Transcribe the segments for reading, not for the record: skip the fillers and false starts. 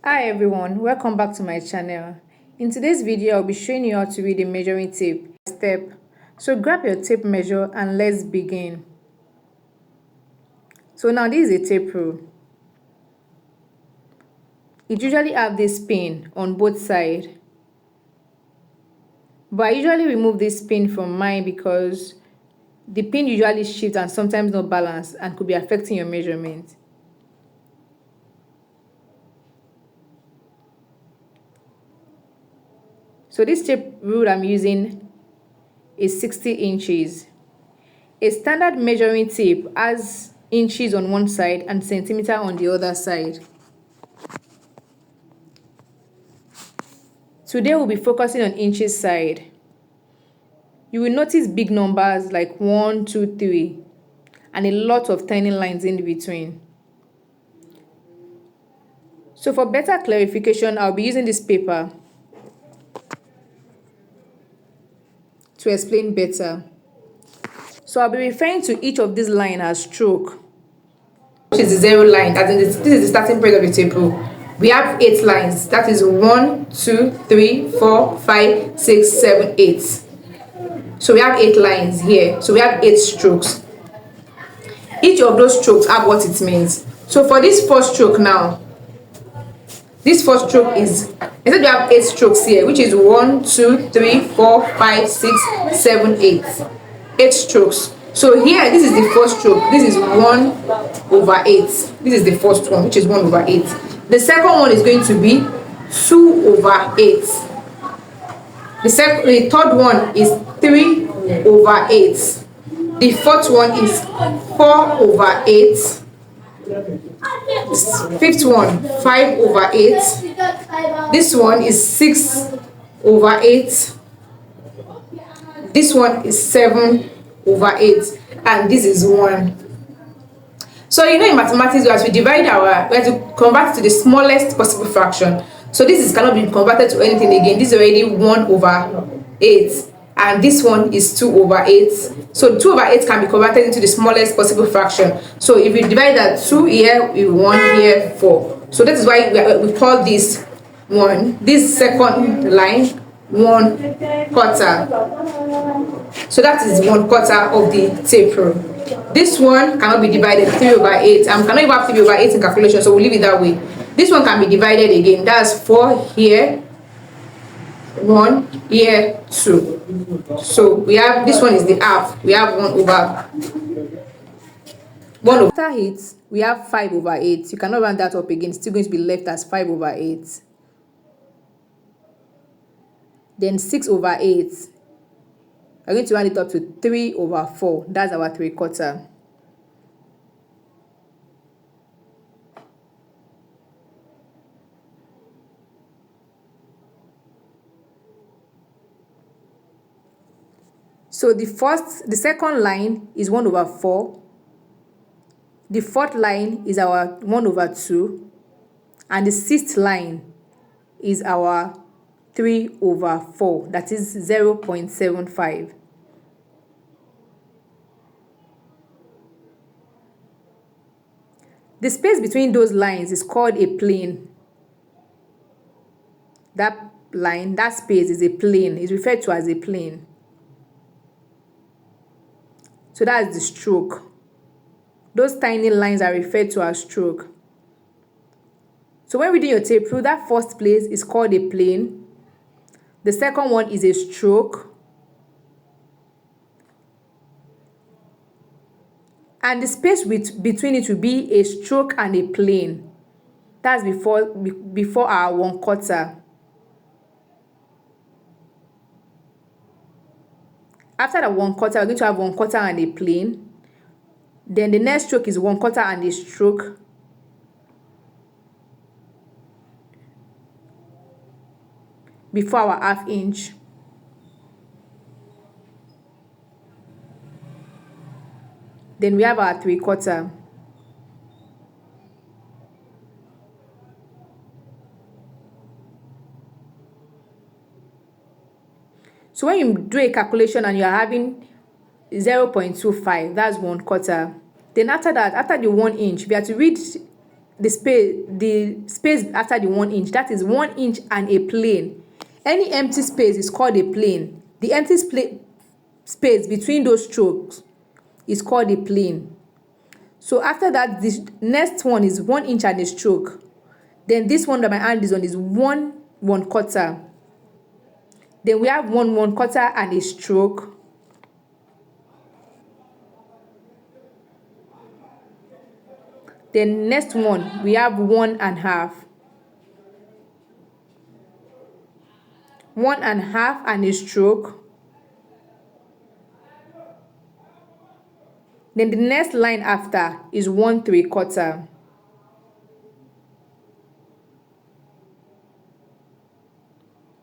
Hi everyone, welcome back to my channel. In today's video, I'll be showing you how to read a measuring tape step. So grab your tape measure and let's begin. So now this is a tape rule. It usually have this pin on both sides. But I usually remove this pin from mine because the pin usually shifts and sometimes not balanced and could be affecting your measurement. So this tape rule I'm using is 60 inches. A standard measuring tape has inches on one side and centimeter on the other side. Today we'll be focusing on inches side. You will notice big numbers like 1, 2, 3 and a lot of tiny lines in between. So for better clarification, I'll be using this paper to explain better. So I'll be referring to each of these lines as stroke, which is the zero line. As in this is the starting point of the table. We have 8 lines. That is 1, 2, 3, 4, 5, 6, 7, 8. So we have 8 lines here. So we have 8 strokes. Each of those strokes have what it means. So for this first stroke now, this first stroke is, instead we have 8 strokes here, which is 1, 2, 3, 4, 5, 6, 7, 8. 8 strokes. So here, this is the first stroke. This is 1/8. This is the first one, which is 1/8. The second one is going to be 2/8. The third one is 3/8. The fourth one is 4/8. Fifth one, 5/8. This one is 6/8. This one is 7/8, and this is 1. So you know in mathematics, as we divide we have to convert to the smallest possible fraction. So this cannot be converted to anything again. This is already 1/8, and this one is 2/8. So 2/8 can be converted into the smallest possible fraction. So if we divide that 2 here, we 1 here, 4. So that is why we call this one, this second line, 1/4. So that is 1/4 of the tape rule. This one cannot be divided 3/8. Cannot even have 3/8 in calculation, so we'll leave it that way. This one can be divided again. That's 4 here, 1 here, 2. So we have, this one is the half. We have 1/1. After it, we have 5/8. You cannot round that up again. It's still going to be left as 5/8. Then 6/8. We're going to round it up to 3/4. That's our 3/4. So the second line is 1/4. The fourth line is our 1/2, and the sixth line is our 3/4. That is 0.75. The space between those lines is called a plane. That line, that space is a plane. It's referred to as a plane. So that's the stroke. Those tiny lines are referred to as stroke. So when reading your tape rule, that first place is called a plane. The second one is a stroke. And the space between it will be a stroke and a plane. That's before our 1/4. After the 1/4, we're going to have 1/4 and a plane. Then the next stroke is 1/4 and a stroke. Before our 1/2 inch. Then we have our 3/4. So when you do a calculation and you are having 0.25, that's 1/4. Then after that, after the 1 inch, we have to read the space after the 1 inch, that is 1 inch and a plane. Any empty space is called a plane. The empty space between those strokes is called a plane. So after that, this next one is 1 inch and a stroke. Then this one that my hand is on is 1/4. Then we have 1/4 and a stroke. Then next one we have 1/2. 1/2 and a stroke. Then the next line after is 1/3.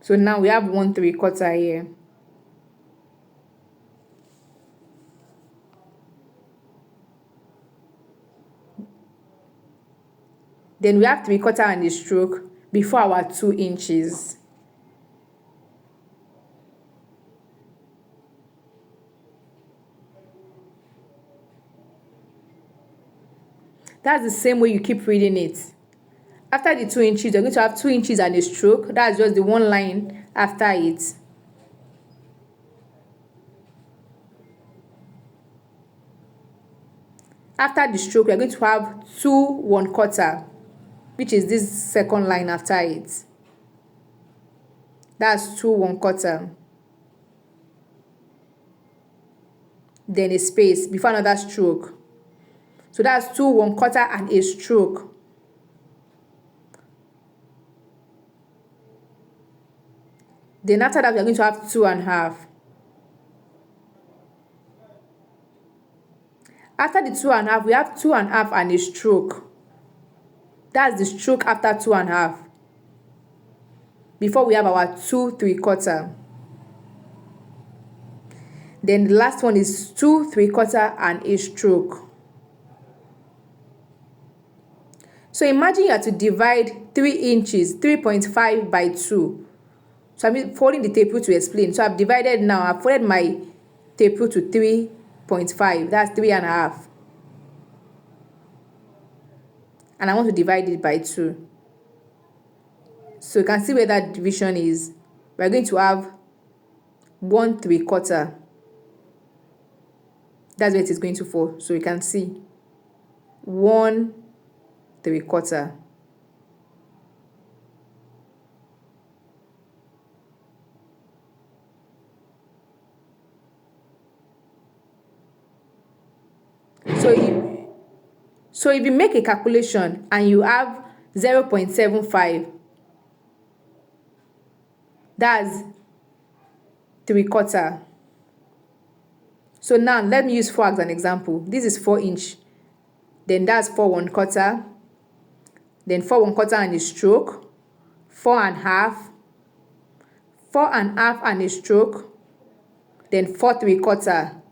So now we have 1/3 here. Then we have 3/4 and a stroke before our 2 inches. That's the same way you keep reading it. After the 2 inches, you're going to have 2 inches and a stroke. That's just the one line after it. After the stroke, we're going to have 2 1/4, which is this second line after it. That's 2 1/4. Then a space before another stroke. So that's 2 1/4 and a stroke. Then after that, we are going to have 2.5. After the 2.5, we have 2.5 and a stroke. That's the stroke after 2.5. Before we have our 2 3/4. Then the last one is 2 3/4 and a stroke. So imagine you have to divide 3 inches, 3.5 by 2. So I'm folding the tape rule to explain. So I've divided now. I've folded my tape rule to 3.5. That's 3.5. And I want to divide it by 2. So you can see where that division is. We're going to have 1 3/4. That's where it is going to fall. So you can see 1 3/4. So if you make a calculation and you have 0.75, that's 3/4. So now let me use 4 as an example. This is 4 inch. Then that's 4 1/4. Then 4 1/4 and a stroke. 4.5. 4.5 and a stroke. Then 4 3/4.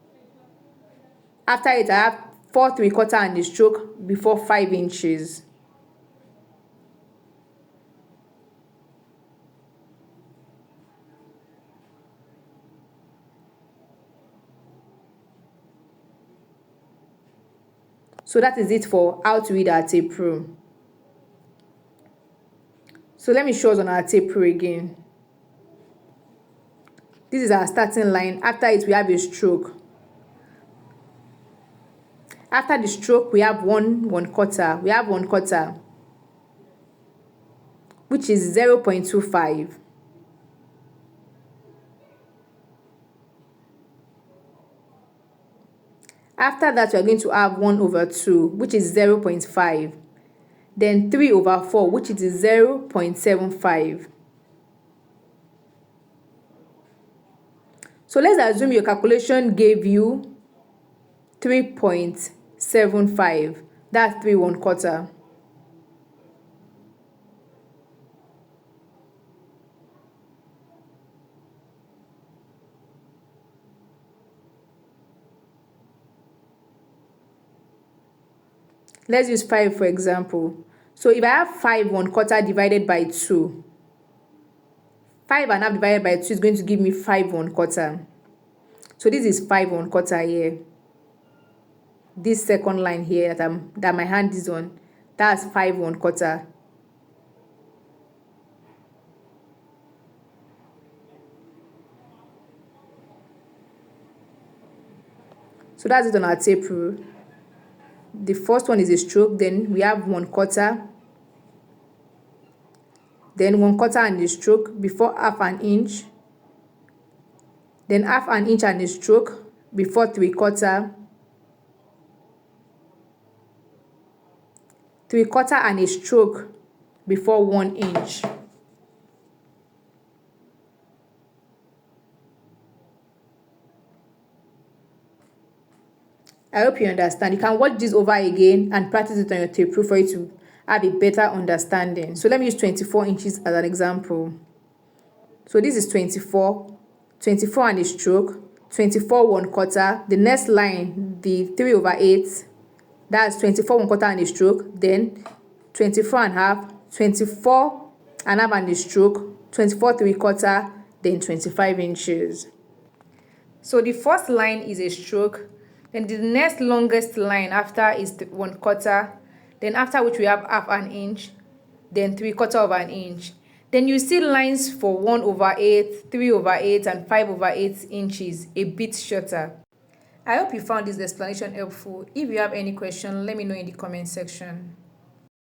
After it, I have 4 3/4 and a stroke before 5 inches. So that is it for how to read our tape rule. So let me show us on our tape rule again. This is our starting line. After it, we have a stroke. After the stroke, we have 1 1/4. We have 1/4, which is 0.25. After that, we are going to have 1/2, which is 0.5. Then 3/4, which is 0.75. So let's assume your calculation gave you 3.75. That's 3 1/4. Let's use 5 for example. So if I have 5 1/4 divided by 2, 5.5 divided by 2 is going to give me 5 1/4. So this is 5 1/4 here. This second line here that my hand is on, That's 5 1/4. So that's it on our tape rule. The first one is a stroke, then we have 1/4, then 1/4 and a stroke before half an inch, then half an inch and a stroke before 3/4, 3/4 and a stroke before 1 inch. I hope you understand. You can watch this over again and practice it on your tape rule for you to have a better understanding. So let me use 24 inches as an example. So this is 24, 24 and a stroke, 24 1/4. The next line, the 3/8, that's 24 1/4 and a stroke, then 24 and a half, 24 and a half and a stroke, 24 3/4, then 25 inches. So the first line is a stroke, then the next longest line after is the 1/4, then after which we have half an inch, then 3/4 of an inch. Then you see lines for 1/8, 3/8, and 5/8 inches a bit shorter. I hope you found this explanation helpful. If you have any question, let me know in the comment section.